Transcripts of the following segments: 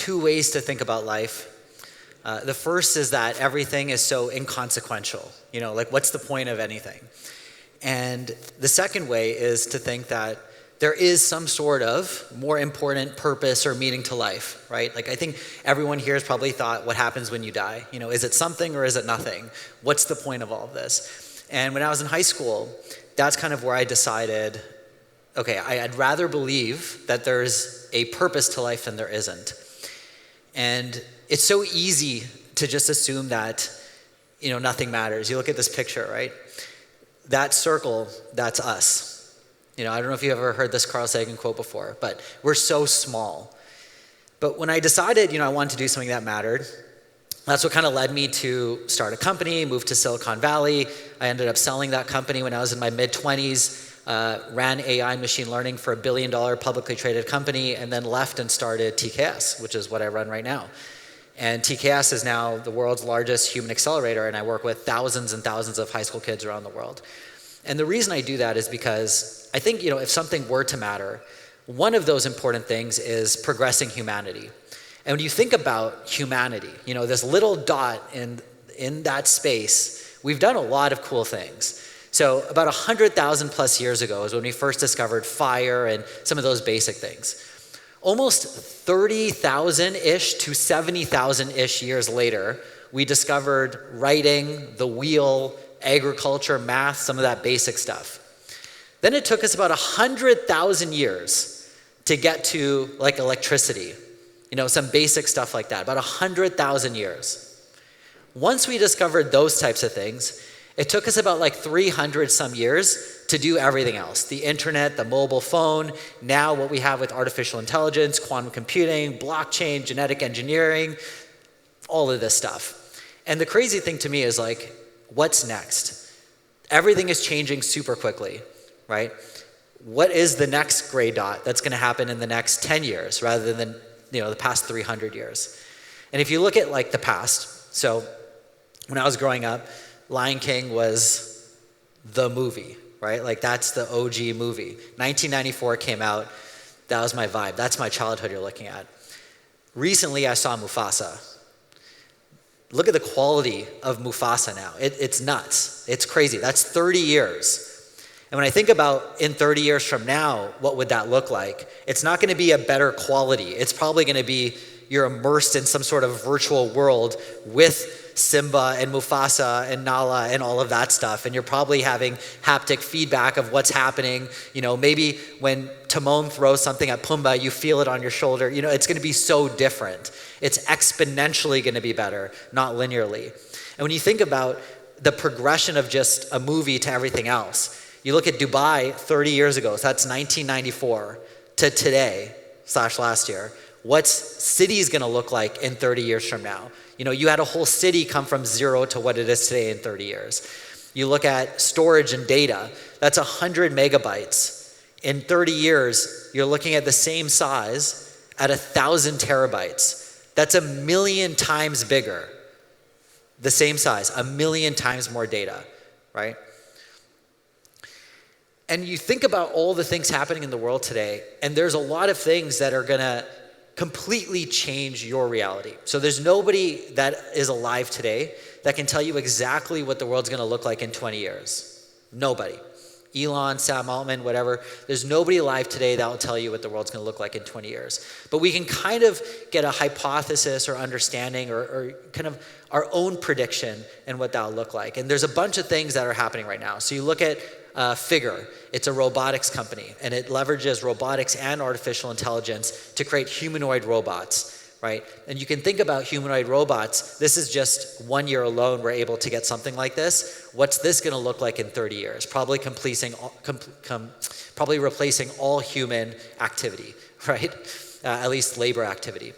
two ways to think about life. The first is that everything is so inconsequential. Like what's the point of anything? And the second way is to think that there is some sort of more important purpose or meaning to life, right? Like I think everyone here has probably thought, what happens when you die? Is it something or is it nothing? What's the point of all of this? And when I was in high school, that's kind of where I decided, okay, I'd rather believe that there's a purpose to life than there isn't. And it's so easy to just assume that, nothing matters. You look at this picture, right? That circle, that's us. I don't know if you've ever heard this Carl Sagan quote before, but we're so small. But when I decided, I wanted to do something that mattered, that's what kind of led me to start a company, move to Silicon Valley. I ended up selling that company when I was in my mid-20s, ran AI and machine learning for $1 billion publicly traded company, and then left and started TKS, which is what I run right now. And TKS is now the world's largest human accelerator, and I work with thousands and thousands of high school kids around the world. And the reason I do that is because I think, if something were to matter, one of those important things is progressing humanity. And when you think about humanity, this little dot in that space, we've done a lot of cool things. So about 100,000 plus years ago is when we first discovered fire and some of those basic things. Almost 30,000-ish to 70,000-ish years later, we discovered writing, the wheel, agriculture, math, some of that basic stuff. Then it took us about 100,000 years to get to like electricity, some basic stuff like that, about 100,000 years. Once we discovered those types of things, it took us about like 300 some years to do everything else. The internet, the mobile phone, now what we have with artificial intelligence, quantum computing, blockchain, genetic engineering, all of this stuff. And the crazy thing to me is like, what's next? Everything is changing super quickly, right? What is the next gray dot that's gonna happen in the next 10 years rather than the past 300 years? And if you look at like the past, so when I was growing up, Lion King was the movie, right? Like that's the OG movie. 1994 came out, that was my vibe. That's my childhood you're looking at. Recently I saw Mufasa. Look at the quality of Mufasa now. It's nuts. It's crazy. That's 30 years. And when I think about in 30 years from now, what would that look like? It's not going to be a better quality. It's probably going to be you're immersed in some sort of virtual world with Simba and Mufasa and Nala and all of that stuff. And you're probably having haptic feedback of what's happening. Maybe when Timon throws something at Pumbaa, you feel it on your shoulder. It's going to be so different. It's exponentially going to be better, not linearly. And when you think about the progression of just a movie to everything else, you look at Dubai 30 years ago, so that's 1994 to today / last year. What's cities going to look like in 30 years from now? You had a whole city come from zero to what it is today in 30 years. You look at storage and data, that's 100 megabytes. In 30 years, you're looking at the same size at 1,000 terabytes. That's 1 million times bigger. The same size, 1 million times more data, right? And you think about all the things happening in the world today, and there's a lot of things that are gonna completely change your reality. So there's nobody that is alive today that can tell you exactly what the world's gonna look like in 20 years. Nobody. Elon, Sam Altman, whatever. There's nobody alive today that will tell you what the world's gonna look like in 20 years. But we can kind of get a hypothesis or understanding or kind of our own prediction and what that'll look like. And there's a bunch of things that are happening right now. So you look at Figure. It's a robotics company, and it leverages robotics and artificial intelligence to create humanoid robots, right? And you can think about humanoid robots. This is just 1 year alone we're able to get something like this. What's this going to look like in 30 years? Probably replacing all human activity, right? At least labor activity.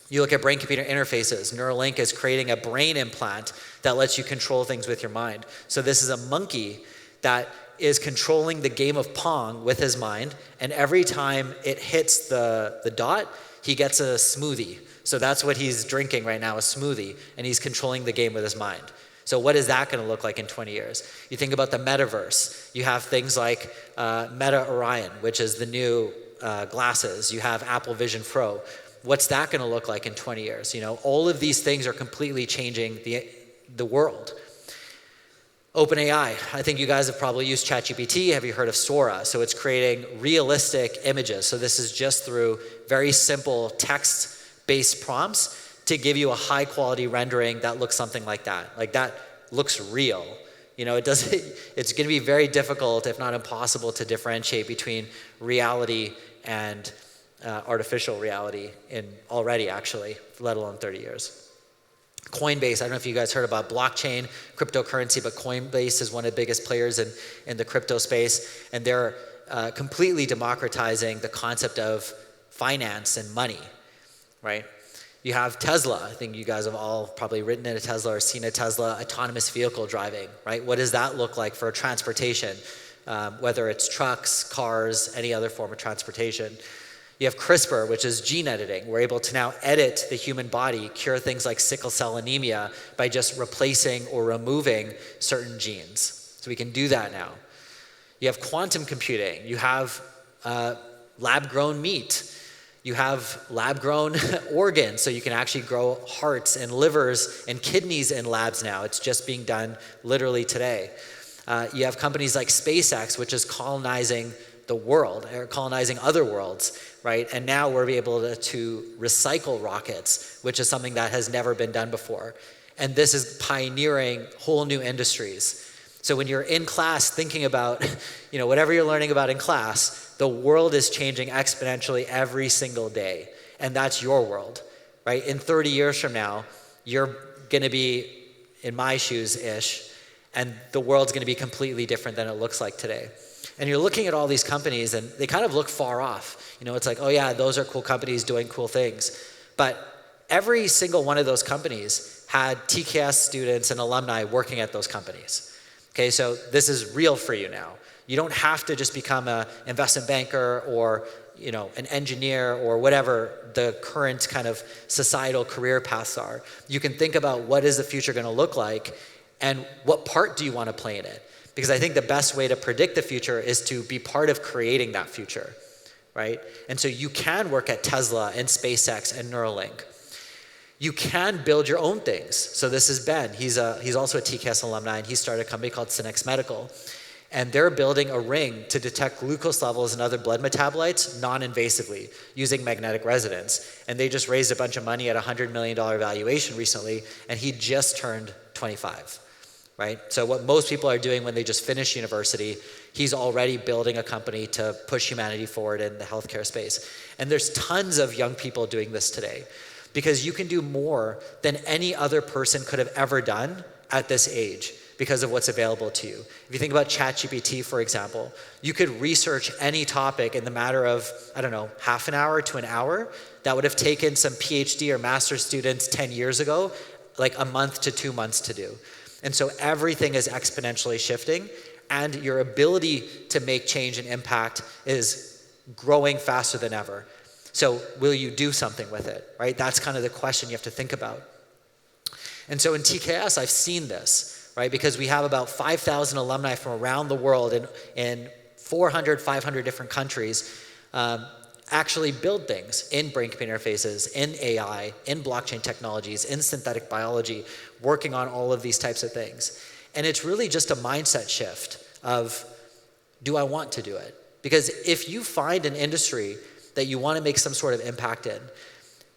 You look at brain-computer interfaces. Neuralink is creating a brain implant that lets you control things with your mind. So this is a monkey that is controlling the game of Pong with his mind, and every time it hits the dot, he gets a smoothie. So that's what he's drinking right now, a smoothie, and he's controlling the game with his mind. So what is that going to look like in 20 years? You think about the metaverse. You have things like Meta Orion, which is the new glasses. You have Apple Vision Pro. what's that going to look like in 20 years? You know, all of these things are completely changing the world. OpenAI, I think you guys have probably used ChatGPT. Have you heard of Sora? So it's creating realistic images. So this is just through very simple text-based prompts to give you a high quality rendering that looks something like that. Like that looks real. You know, it's going to be very difficult, if not impossible, to differentiate between reality and artificial reality already, actually, let alone 30 years. Coinbase, I don't know if you guys heard about blockchain, cryptocurrency, but Coinbase is one of the biggest players in the crypto space, and they're completely democratizing the concept of finance and money, right? You have Tesla. I think you guys have all probably ridden in a Tesla or seen a Tesla, autonomous vehicle driving, right? What does that look like for transportation, whether it's trucks, cars, any other form of transportation? You have CRISPR, which is gene editing. We're able to now edit the human body, cure things like sickle cell anemia by just replacing or removing certain genes. So we can do that now. You have quantum computing. You have lab-grown meat. You have lab-grown organs, so you can actually grow hearts and livers and kidneys in labs now. It's just being done literally today. You have companies like SpaceX, which is colonizing the world, or colonizing other worlds, right? And now we're able to recycle rockets, which is something that has never been done before. And this is pioneering whole new industries. So when you're in class thinking about, you know, whatever you're learning about in class, the world is changing exponentially every single day. And that's your world, right? In 30 years from now, you're gonna be in my shoes-ish, and the world's gonna be completely different than it looks like today. And you're looking at all these companies and they kind of look far off. You know, it's like, oh yeah, those are cool companies doing cool things. But every single one of those companies had TKS students and alumni working at those companies. Okay, so this is real for you now. You don't have to just become an investment banker or, you know, an engineer or whatever the current kind of societal career paths are. You can think about what is the future going to look like and what part do you want to play in it. Because I think the best way to predict the future is to be part of creating that future, right? And so you can work at Tesla and SpaceX and Neuralink. You can build your own things. So this is Ben. He's also a TKS alumni, and he started a company called Synex Medical. And they're building a ring to detect glucose levels and other blood metabolites non-invasively using magnetic resonance. And they just raised a bunch of money at a $100 million valuation recently, and he just turned 25. Right? So what most people are doing when they just finish university, he's already building a company to push humanity forward in the healthcare space. And there's tons of young people doing this today because you can do more than any other person could have ever done at this age because of what's available to you. If you think about ChatGPT, for example, you could research any topic in the matter of, I don't know, half an hour to an hour. That would have taken some PhD or master's students 10 years ago, like a month to 2 months to do. And so everything is exponentially shifting, and your ability to make change and impact is growing faster than ever. So will you do something with it, right? That's kind of the question you have to think about. And so in TKS, I've seen this, right? Because we have about 5,000 alumni from around the world in 400, 500 different countries actually build things in brain-computer interfaces, in AI, in blockchain technologies, in synthetic biology, working on all of these types of things. And it's really just a mindset shift of, do I want to do it? Because if you find an industry that you want to make some sort of impact in,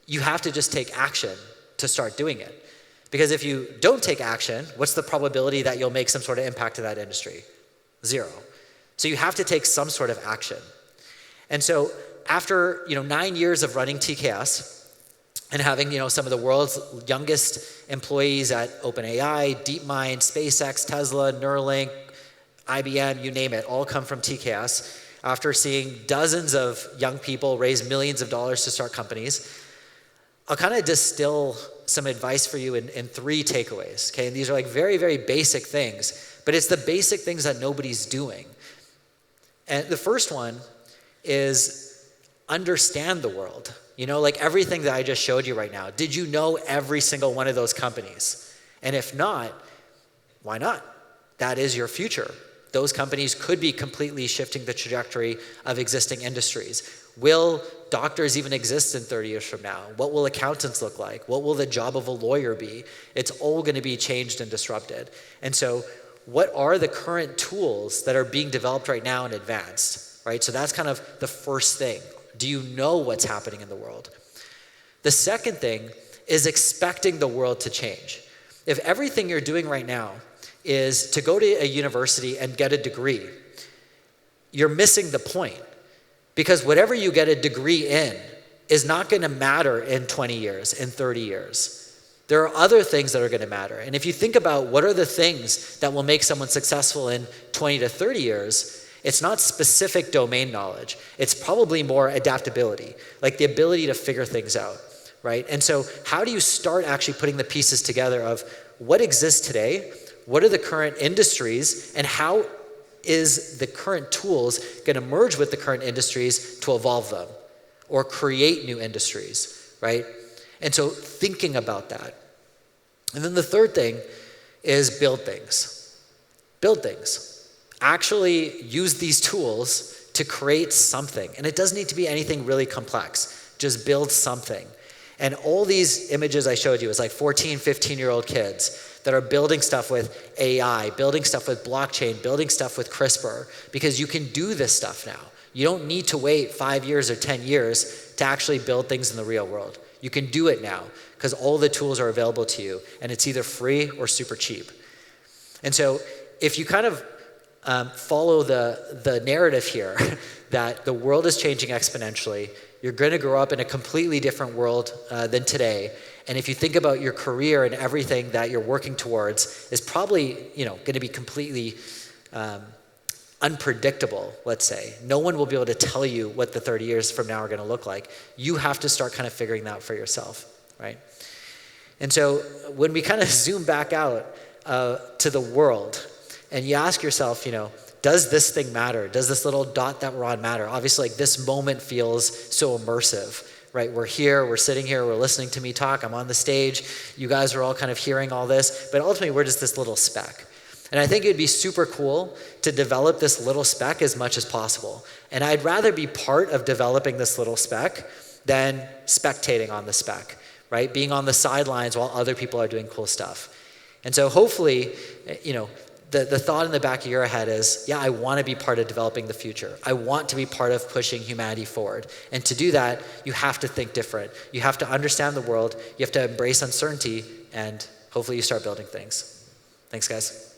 you have to just take action to start doing it. Because if you don't take action, what's the probability that you'll make some sort of impact in that industry? 0. So you have to take some sort of action. And so after 9 years of running TKS and having some of the world's youngest employees at OpenAI, DeepMind, SpaceX, Tesla, Neuralink, IBM, you name it, all come from TKS. After seeing dozens of young people raise millions of dollars to start companies, I'll kind of distill some advice for you in 3 takeaways, okay? And these are like very, very basic things, but it's the basic things that nobody's doing. And the first one is understand the world. Like everything that I just showed you right now, did you know every single one of those companies? And if not, why not? That is your future. Those companies could be completely shifting the trajectory of existing industries. Will doctors even exist in 30 years from now? What will accountants look like? What will the job of a lawyer be? It's all going to be changed and disrupted. And so what are the current tools that are being developed right now and advanced, right? So that's kind of the first thing. Do you know what's happening in the world? The second thing is expecting the world to change. If everything you're doing right now is to go to a university and get a degree, you're missing the point. Because whatever you get a degree in is not going to matter in 20 years, in 30 years. There are other things that are going to matter. And if you think about what are the things that will make someone successful in 20 to 30 years, it's not specific domain knowledge. It's probably more adaptability, like the ability to figure things out, right? And so how do you start actually putting the pieces together of what exists today, what are the current industries, and how is the current tools going to merge with the current industries to evolve them or create new industries, right? And so thinking about that. And then the third thing is build things. Build things. Actually use these tools to create something. And it doesn't need to be anything really complex. Just build something. And all these images I showed you is like 14, 15-year-old kids that are building stuff with AI, building stuff with blockchain, building stuff with CRISPR, because you can do this stuff now. You don't need to wait 5 years or 10 years to actually build things in the real world. You can do it now because all the tools are available to you, and it's either free or super cheap. And so if you kind of follow the narrative here that the world is changing exponentially, you're going to grow up in a completely different world than today. And if you think about your career and everything that you're working towards is probably, going to be completely unpredictable, let's say. No one will be able to tell you what the 30 years from now are going to look like. You have to start kind of figuring that out for yourself, right? And so when we kind of zoom back out to the world and you ask yourself, does this thing matter? Does this little dot that we're on matter? Obviously, like this moment feels so immersive, right? We're here, we're sitting here, we're listening to me talk, I'm on the stage, you guys are all kind of hearing all this, but ultimately we're just this little speck. And I think it'd be super cool to develop this little speck as much as possible. And I'd rather be part of developing this little speck than spectating on the speck, right? Being on the sidelines while other people are doing cool stuff. And so hopefully, the thought in the back of your head is, yeah, I want to be part of developing the future. I want to be part of pushing humanity forward. And to do that, you have to think different. You have to understand the world. You have to embrace uncertainty, and hopefully you start building things. Thanks, guys.